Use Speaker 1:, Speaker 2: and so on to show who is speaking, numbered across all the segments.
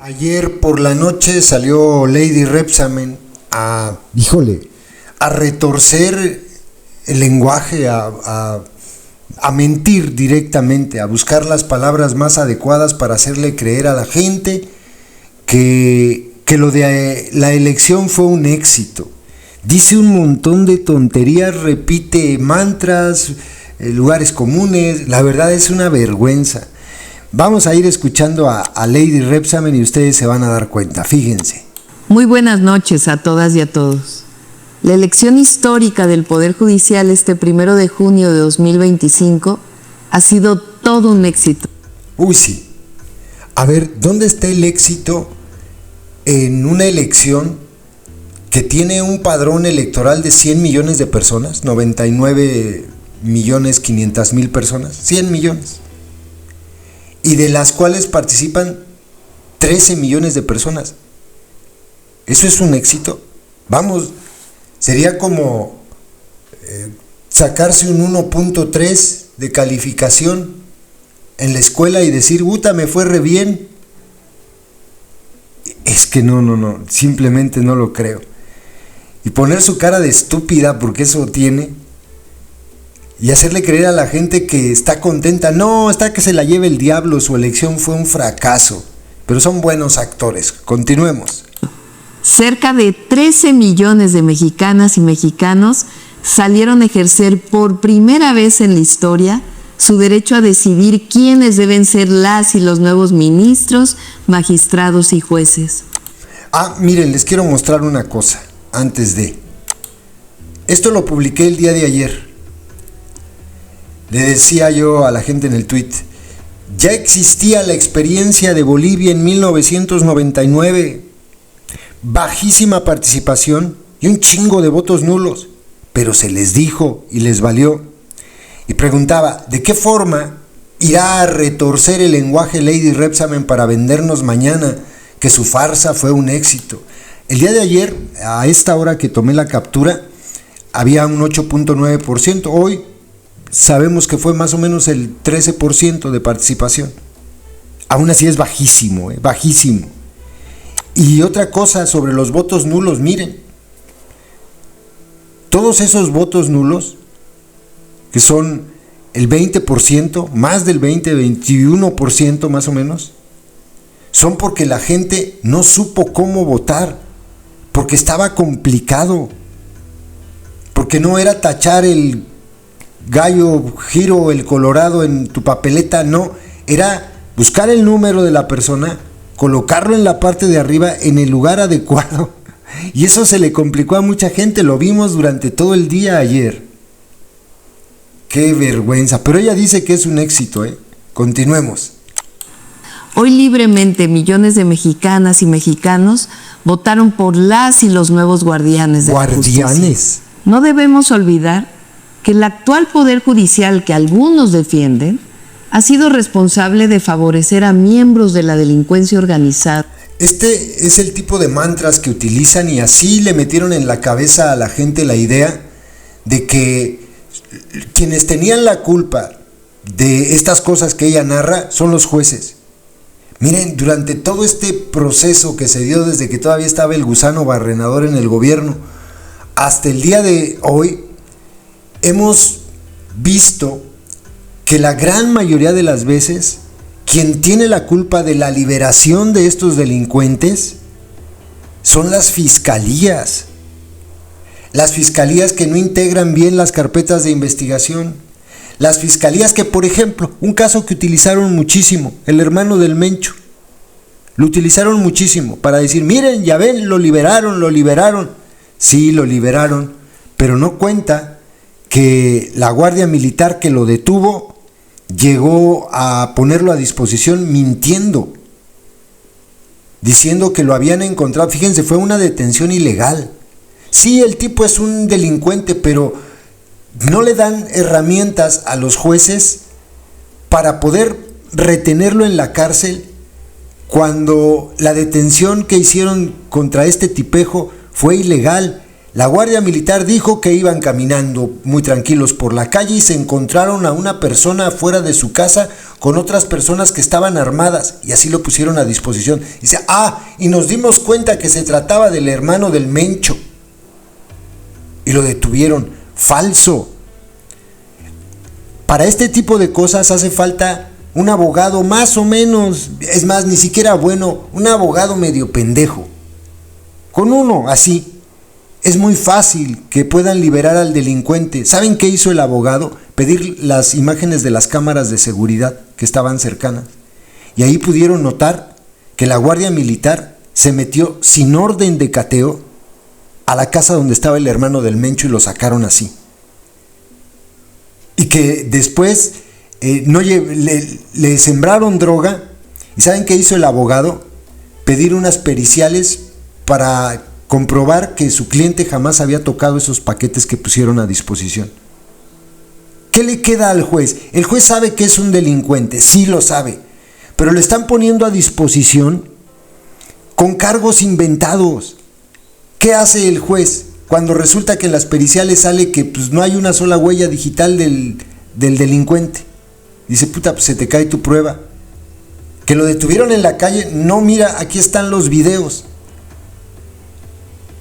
Speaker 1: Ayer por la noche salió Lady Rebsamen a retorcer el lenguaje, a mentir directamente, a buscar las palabras más adecuadas para hacerle creer a la gente que lo de la elección fue un éxito. Dice un montón de tonterías, repite mantras, lugares comunes. La verdad es una vergüenza. Vamos a ir escuchando a Lady Rebsamen y ustedes se van a dar cuenta, fíjense.
Speaker 2: Muy buenas noches a todas y a todos. La elección histórica del Poder Judicial este 1 de junio de 2025 ha sido todo un éxito.
Speaker 1: Uy, sí. A ver, ¿dónde está el éxito en una elección que tiene un padrón electoral de 100 millones de personas? 99.500.000 personas, 100 millones. Y de las cuales participan 13 millones de personas. ¿Eso es un éxito? Vamos, sería como sacarse un 1.3 de calificación en la escuela y decir, ¡puta, me fue re bien! Es que no, simplemente no lo creo. Y poner su cara de estúpida, porque eso tiene, y hacerle creer a la gente que está contenta. No, está que se la lleve el diablo, su elección fue un fracaso. Pero son buenos actores. Continuemos.
Speaker 2: Cerca de 13 millones de mexicanas y mexicanos salieron a ejercer por primera vez en la historia su derecho a decidir quiénes deben ser las y los nuevos ministros, magistrados y jueces.
Speaker 1: Miren, les quiero mostrar una cosa antes de. Esto lo publiqué el día de ayer. Le decía yo a la gente en el tweet, ya existía la experiencia de Bolivia en 1999, bajísima participación y un chingo de votos nulos, pero se les dijo y les valió. Y preguntaba, ¿de qué forma irá a retorcer el lenguaje Lady Rebsamen para vendernos mañana que su farsa fue un éxito? El día de ayer, a esta hora que tomé la captura, había un 8.9%, hoy sabemos que fue más o menos el 13% de participación. Aún así es bajísimo, bajísimo. Y otra cosa sobre los votos nulos, miren. Todos esos votos nulos, que son el 20%, más del 21% más o menos, son porque la gente no supo cómo votar, porque estaba complicado, porque no era tachar el gallo, giro, el colorado en tu papeleta, no, era buscar el número de la persona, colocarlo en la parte de arriba en el lugar adecuado, y eso se le complicó a mucha gente, lo vimos durante todo el día ayer. Qué vergüenza, pero ella dice que es un éxito, Continuemos.
Speaker 2: Hoy libremente millones de mexicanas y mexicanos votaron por las y los nuevos guardianes de la justicia. No debemos olvidar que el actual Poder Judicial que algunos defienden ha sido responsable de favorecer a miembros de la delincuencia organizada.
Speaker 1: Este es el tipo de mantras que utilizan y así le metieron en la cabeza a la gente la idea de que quienes tenían la culpa de estas cosas que ella narra son los jueces. Miren, durante todo este proceso que se dio desde que todavía estaba el gusano barrenador en el gobierno hasta el día de hoy, hemos visto que la gran mayoría de las veces quien tiene la culpa de la liberación de estos delincuentes son las fiscalías. Las fiscalías que no integran bien las carpetas de investigación. Las fiscalías que, por ejemplo, un caso que utilizaron muchísimo, el hermano del Mencho, lo utilizaron muchísimo para decir, miren, ya ven, lo liberaron. Sí, lo liberaron, pero no cuenta que la Guardia Militar que lo detuvo llegó a ponerlo a disposición mintiendo, diciendo que lo habían encontrado. Fíjense, fue una detención ilegal. Sí, el tipo es un delincuente, pero no le dan herramientas a los jueces para poder retenerlo en la cárcel cuando la detención que hicieron contra este tipejo fue ilegal. La Guardia Militar dijo que iban caminando muy tranquilos por la calle y se encontraron a una persona fuera de su casa con otras personas que estaban armadas y así lo pusieron a disposición. Dice, y nos dimos cuenta que se trataba del hermano del Mencho y lo detuvieron. Falso. Para este tipo de cosas hace falta un abogado más o menos, es más, ni siquiera bueno, un abogado medio pendejo. Con uno así es muy fácil que puedan liberar al delincuente. ¿Saben qué hizo el abogado? Pedir las imágenes de las cámaras de seguridad que estaban cercanas. Y ahí pudieron notar que la Guardia Militar se metió sin orden de cateo a la casa donde estaba el hermano del Mencho y lo sacaron así. Y que después le sembraron droga. ¿Y saben qué hizo el abogado? Pedir unas periciales para comprobar que su cliente jamás había tocado esos paquetes que pusieron a disposición. ¿Qué le queda al juez? El juez sabe que es un delincuente, sí lo sabe, pero lo están poniendo a disposición con cargos inventados. ¿Qué hace el juez cuando resulta que en las periciales sale que pues, no hay una sola huella digital del delincuente? Dice, pues se te cae tu prueba. Que lo detuvieron en la calle, no, mira, aquí están los videos.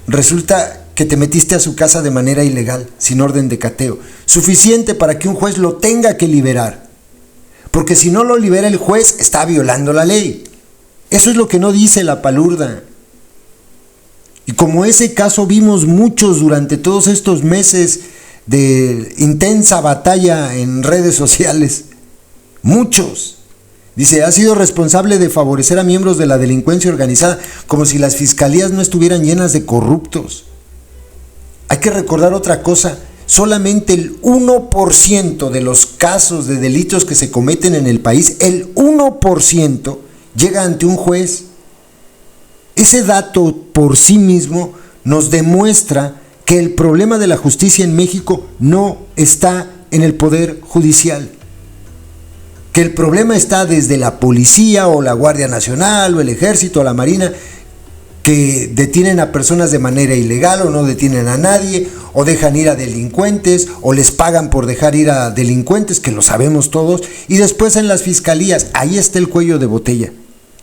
Speaker 1: Resulta que te metiste a su casa de manera ilegal, sin orden de cateo. Suficiente para que un juez lo tenga que liberar. Porque si no lo libera el juez, está violando la ley. Eso es lo que no dice la palurda. Y como ese caso vimos muchos durante todos estos meses de intensa batalla en redes sociales. Muchos. Dice, ha sido responsable de favorecer a miembros de la delincuencia organizada, como si las fiscalías no estuvieran llenas de corruptos. Hay que recordar otra cosa, solamente el 1% de los casos de delitos que se cometen en el país, el 1% llega ante un juez. Ese dato por sí mismo nos demuestra que el problema de la justicia en México no está en el Poder Judicial. Que el problema está desde la policía o la Guardia Nacional o el Ejército o la Marina, que detienen a personas de manera ilegal o no detienen a nadie, o dejan ir a delincuentes, o les pagan por dejar ir a delincuentes, que lo sabemos todos, y después en las fiscalías, ahí está el cuello de botella.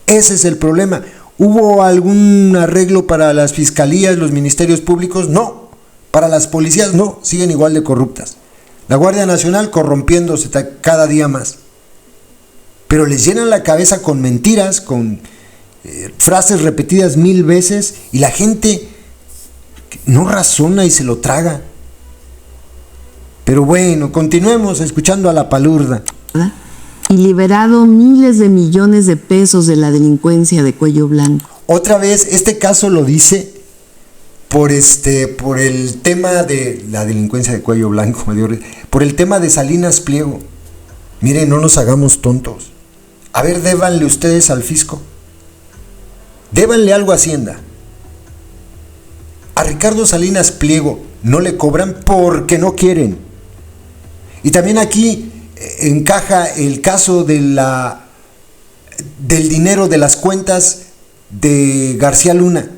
Speaker 1: Ese es el problema. ¿Hubo algún arreglo para las fiscalías, los ministerios públicos? No. Para las policías, no, siguen igual de corruptas. La Guardia Nacional corrompiéndose cada día más. Pero les llenan la cabeza con mentiras, con frases repetidas 1000 veces, y la gente no razona y se lo traga. Pero bueno, continuemos escuchando a la palurda.
Speaker 2: Y liberado miles de millones de pesos de la delincuencia de cuello blanco.
Speaker 1: Otra vez, este caso lo dice por el tema de la delincuencia de cuello blanco, por el tema de Salinas Pliego. Miren, no nos hagamos tontos. A ver, débanle ustedes al fisco. Débanle algo a Hacienda. A Ricardo Salinas Pliego no le cobran porque no quieren. Y también aquí encaja el caso del dinero de las cuentas de García Luna.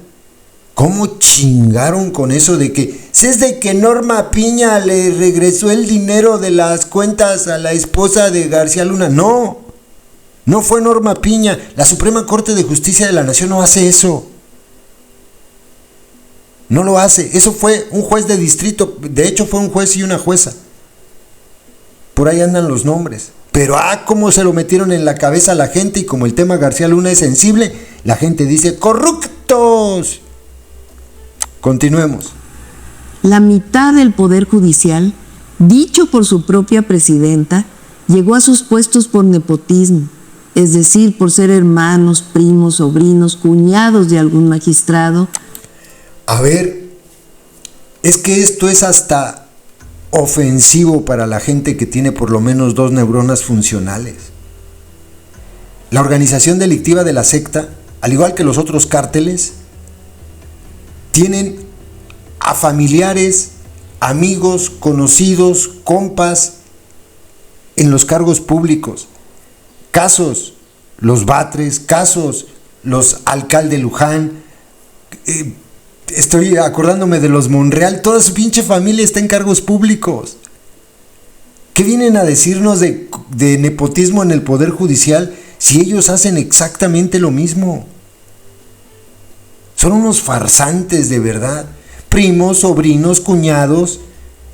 Speaker 1: ¿Cómo chingaron con eso de que es de que Norma Piña le regresó el dinero de las cuentas a la esposa de García Luna? No fue Norma Piña. La Suprema Corte de Justicia de la Nación no hace eso. No lo hace. Eso fue un juez de distrito. De hecho fue un juez y una jueza. Por ahí andan los nombres. Pero cómo se lo metieron en la cabeza a la gente, y como el tema García Luna es sensible, la gente dice corruptos. Continuemos.
Speaker 2: La mitad del Poder Judicial, dicho por su propia presidenta, llegó a sus puestos por nepotismo, es decir, por ser hermanos, primos, sobrinos, cuñados de algún magistrado.
Speaker 1: A ver, es que esto es hasta ofensivo para la gente que tiene por lo menos 2 neuronas funcionales. La organización delictiva de la secta, al igual que los otros cárteles, tienen a familiares, amigos, conocidos, compas en los cargos públicos. Casos, los Batres, casos, los alcalde Luján, Estoy acordándome de los Monreal, toda su pinche familia está en cargos públicos. ¿Qué vienen a decirnos de nepotismo en el Poder Judicial si ellos hacen exactamente lo mismo? Son unos farsantes de verdad. Primos, sobrinos, cuñados.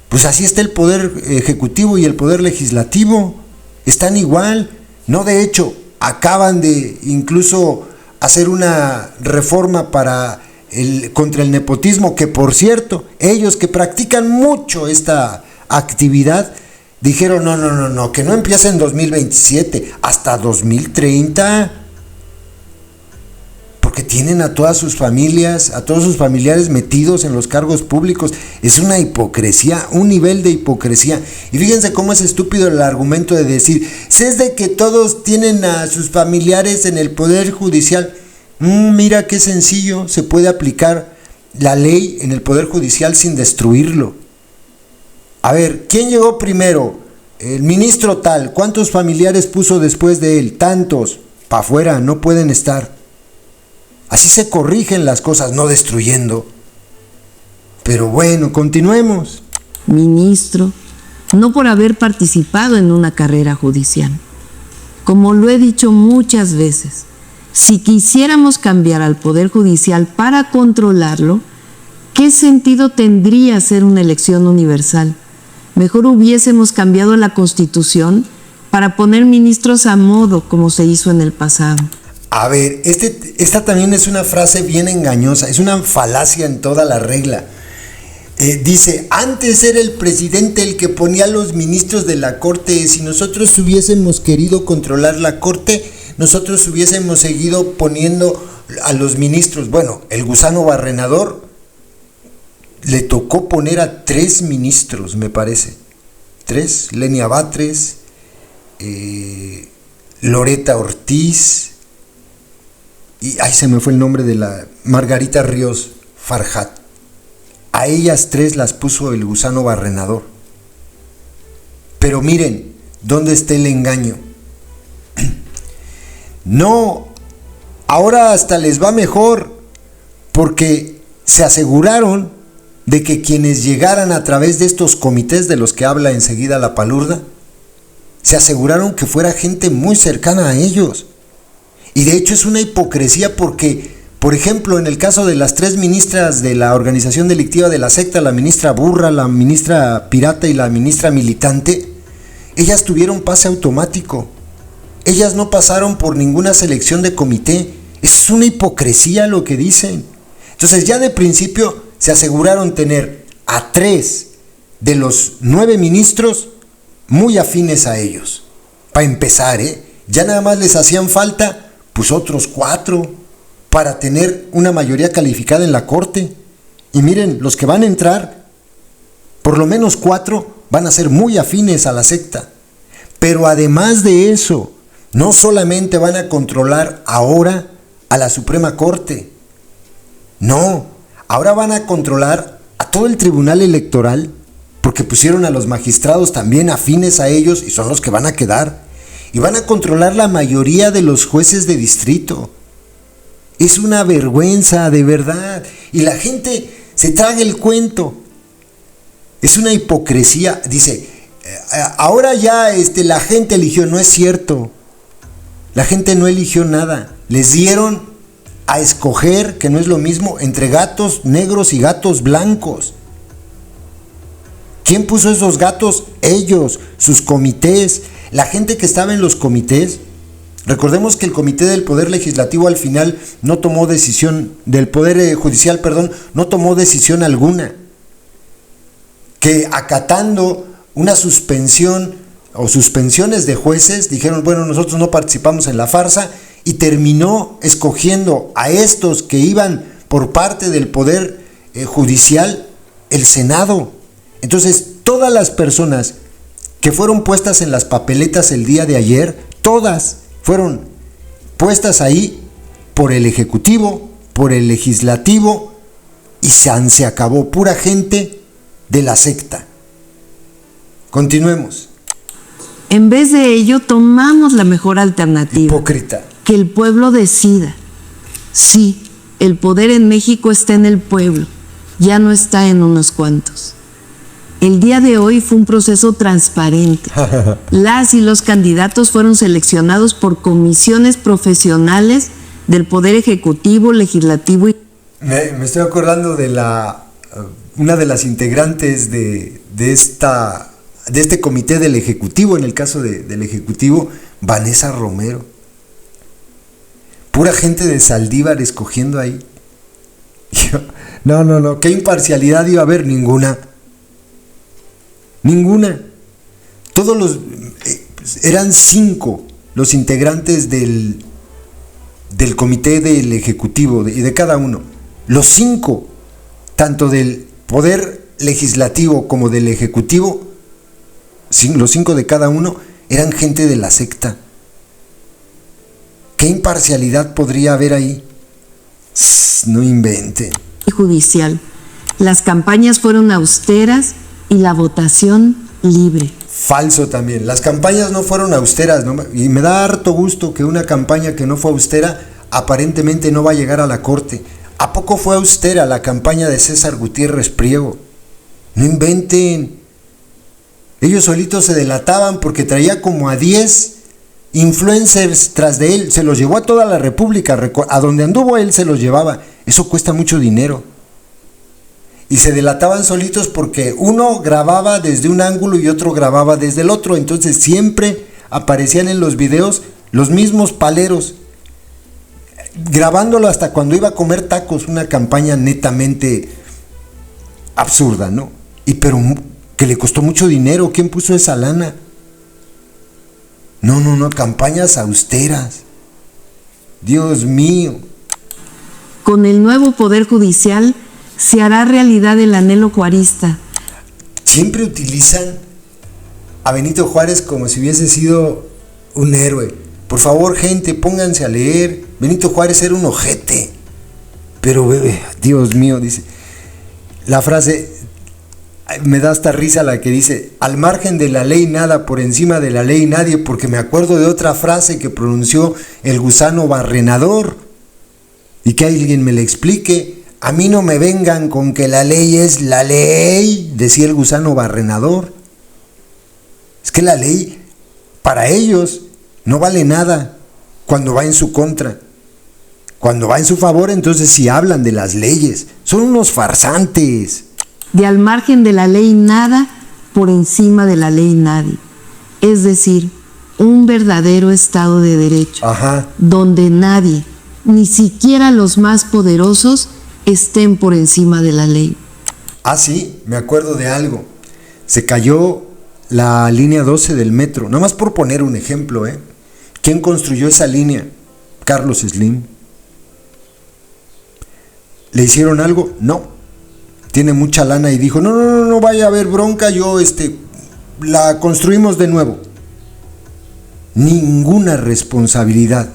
Speaker 1: Pues así está el Poder Ejecutivo y el Poder Legislativo. Están igual. No, de hecho, acaban de incluso hacer una reforma contra el nepotismo, que por cierto, ellos que practican mucho esta actividad, dijeron no, que no empiece en 2027, hasta 2030, porque tienen a todas sus familias, a todos sus familiares metidos en los cargos públicos. Es una hipocresía, un nivel de hipocresía. Y fíjense cómo es estúpido el argumento de decir, si es de que todos tienen a sus familiares en el Poder Judicial. Mira qué sencillo, se puede aplicar la ley en el Poder Judicial sin destruirlo. A ver, ¿quién llegó primero? El ministro tal. ¿Cuántos familiares puso después de él? Tantos. Pa' afuera, no pueden estar. Así se corrigen las cosas, no destruyendo. Pero bueno, continuemos.
Speaker 2: Ministro, no por haber participado en una carrera judicial. Como lo he dicho muchas veces, si quisiéramos cambiar al Poder Judicial para controlarlo, ¿qué sentido tendría hacer una elección universal? Mejor hubiésemos cambiado la Constitución para poner ministros a modo, como se hizo en el pasado.
Speaker 1: A ver, esta también es una frase bien engañosa, es una falacia en toda la regla. Dice, antes era el presidente el que ponía a los ministros de la Corte. Si nosotros hubiésemos querido controlar la Corte, nosotros hubiésemos seguido poniendo a los ministros. Bueno, el gusano Barrenador le tocó poner a 3 ministros, me parece. 3, Lenia Batres, Loreta Ortiz, y ahí se me fue el nombre de la Margarita Ríos Farjat. A ellas 3 las puso el gusano Barrenador. Pero miren, ¿dónde está el engaño? No, ahora hasta les va mejor, porque se aseguraron de que quienes llegaran a través de estos comités de los que habla enseguida la palurda, se aseguraron que fuera gente muy cercana a ellos. Y de hecho es una hipocresía porque, por ejemplo, en el caso de las 3 ministras de la organización delictiva de la secta, la ministra Burra, la ministra Pirata y la ministra Militante, ellas tuvieron pase automático. Ellas no pasaron por ninguna selección de comité. Es una hipocresía lo que dicen. Entonces ya de principio se aseguraron tener a 3 de los 9 ministros muy afines a ellos. Para empezar, ya nada más les hacían falta pues otros 4 para tener una mayoría calificada en la Corte. Y miren, los que van a entrar, por lo menos 4 van a ser muy afines a la secta. Pero además de eso, no solamente van a controlar ahora a la Suprema Corte, no, ahora van a controlar a todo el Tribunal Electoral, porque pusieron a los magistrados también afines a ellos y son los que van a quedar, y van a controlar la mayoría de los jueces de distrito. Es una vergüenza, de verdad, y la gente se traga el cuento. Es una hipocresía. Dice, ahora ya la gente eligió. No es cierto. La gente no eligió nada. Les dieron a escoger, que no es lo mismo, entre gatos negros y gatos blancos. ¿Quién puso esos gatos? Ellos, sus comités, la gente que estaba en los comités. Recordemos que el comité del Poder Legislativo al final no tomó decisión, del Poder Judicial, perdón, no tomó decisión alguna. Que acatando una suspensión o suspensiones de jueces, dijeron, bueno, nosotros no participamos en la farsa, y terminó escogiendo a estos que iban por parte del Poder Judicial, el Senado. Entonces, todas las personas que fueron puestas en las papeletas el día de ayer, todas fueron puestas ahí por el Ejecutivo, por el Legislativo, y se acabó, pura gente de la secta. Continuemos.
Speaker 2: En vez de ello, tomamos la mejor alternativa.
Speaker 1: Hipócrita.
Speaker 2: Que el pueblo decida. Sí, el poder en México está en el pueblo, ya no está en unos cuantos. El día de hoy fue un proceso transparente. Las y los candidatos fueron seleccionados por comisiones profesionales del Poder Ejecutivo, Legislativo y...
Speaker 1: Me estoy acordando de una de las integrantes de este comité del Ejecutivo, en el caso del Ejecutivo, Vanessa Romero. Pura gente de Saldívar escogiendo ahí. No, ¿qué imparcialidad iba a haber? Ninguna. Eran 5 los integrantes del comité del Ejecutivo, y de cada uno. Los 5, tanto del Poder Legislativo como del Ejecutivo, los 5 de cada uno, eran gente de la secta. ¿Qué imparcialidad podría haber ahí? No inventen.
Speaker 2: Judicial. Las campañas fueron austeras y la votación libre.
Speaker 1: Falso también. Las campañas no fueron austeras, ¿no? Y me da harto gusto que una campaña que no fue austera aparentemente no va a llegar a la corte. ¿A poco fue austera la campaña de César Gutiérrez Priego? No inventen. Ellos solitos se delataban porque traía como a 10 influencers tras de él. Se los llevó a toda la República. A donde anduvo él se los llevaba. Eso cuesta mucho dinero. Y se delataban solitos porque uno grababa desde un ángulo y otro grababa desde el otro. Entonces siempre aparecían en los videos los mismos paleros, grabándolo hasta cuando iba a comer tacos. Una campaña netamente absurda, ¿no? Pero que le costó mucho dinero. ¿Quién puso esa lana? No, campañas austeras. Dios mío.
Speaker 2: Con el nuevo Poder Judicial se hará realidad el anhelo juarista.
Speaker 1: Siempre utilizan a Benito Juárez como si hubiese sido un héroe. Por favor, gente, pónganse a leer. Benito Juárez era un ojete. Pero, Dios mío, dice. La frase, me da hasta risa la que dice, al margen de la ley nada, por encima de la ley nadie, porque me acuerdo de otra frase que pronunció el gusano Barrenador. Y que alguien me la explique. A mí no me vengan con que la ley es la ley, decía el gusano Barrenador. Es que la ley, para ellos, no vale nada cuando va en su contra. Cuando va en su favor, entonces sí hablan de las leyes. Son unos farsantes.
Speaker 2: De al margen de la ley nada, por encima de la ley nadie. Es decir, un verdadero Estado de Derecho.
Speaker 1: Ajá.
Speaker 2: Donde nadie, ni siquiera los más poderosos, estén por encima de la ley.
Speaker 1: Ah, sí, me acuerdo de algo. Se cayó la línea 12 del metro, nada más por poner un ejemplo, ¿eh? ¿Quién construyó esa línea? Carlos Slim. ¿Le hicieron algo? No. Tiene mucha lana y dijo, no vaya a haber bronca, la construimos de nuevo. Ninguna responsabilidad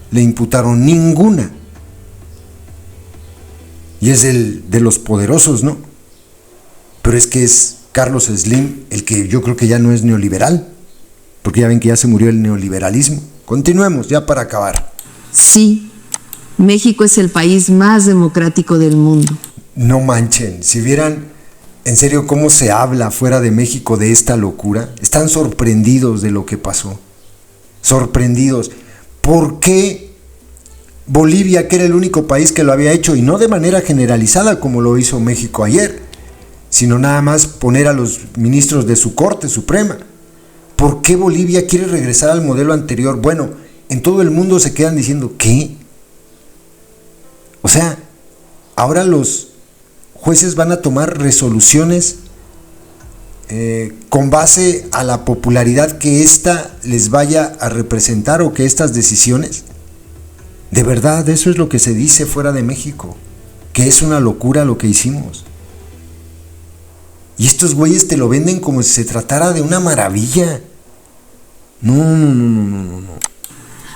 Speaker 1: le imputaron, ninguna. Y es de los poderosos, ¿no? Pero es que es Carlos Slim el que yo creo que ya no es neoliberal, porque ya ven que ya se murió el neoliberalismo. Continuemos, ya para acabar.
Speaker 2: Sí, México es el país más democrático del mundo.
Speaker 1: No manchen, si vieran en serio cómo se habla fuera de México de esta locura, están sorprendidos de lo que pasó. Sorprendidos. ¿Por qué Bolivia, que era el único país que lo había hecho, y no de manera generalizada como lo hizo México ayer, sino nada más poner a los ministros de su Corte Suprema? ¿Por qué Bolivia quiere regresar al modelo anterior? Bueno, en todo el mundo se quedan diciendo, ¿qué? O sea, ahora los jueces van a tomar resoluciones con base a la popularidad que ésta les vaya a representar, o que estas decisiones. De verdad, eso es lo que se dice fuera de México, que es una locura lo que hicimos. Y estos güeyes te lo venden como si se tratara de una maravilla. No.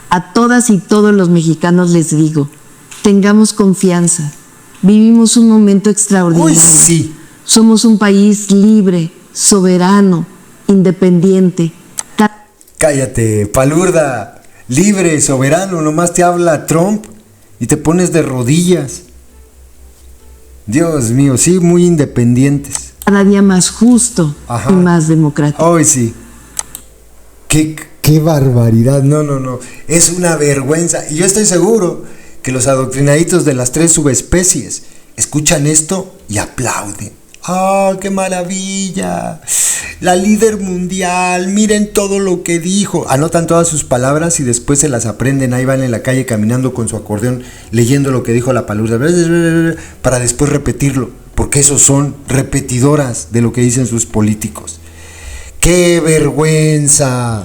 Speaker 2: A todas y todos los mexicanos les digo, tengamos confianza. Vivimos un momento extraordinario.
Speaker 1: Uy, sí.
Speaker 2: Somos un país libre, soberano, independiente.
Speaker 1: Cállate, palurda. Libre, soberano, nomás te habla Trump y te pones de rodillas. Dios mío, sí, muy independientes.
Speaker 2: Cada día más justo. Ajá. Y más democrático.
Speaker 1: Hoy sí. Qué barbaridad. No. Es una vergüenza. Y yo estoy seguro que los adoctrinaditos de las 3 subespecies escuchan esto y aplauden. ¡Ah, qué maravilla! La líder mundial, miren todo lo que dijo. Anotan todas sus palabras y después se las aprenden. Ahí van en la calle caminando con su acordeón, leyendo lo que dijo la palurda, para después repetirlo, porque esos son repetidoras de lo que dicen sus políticos. ¡Qué vergüenza!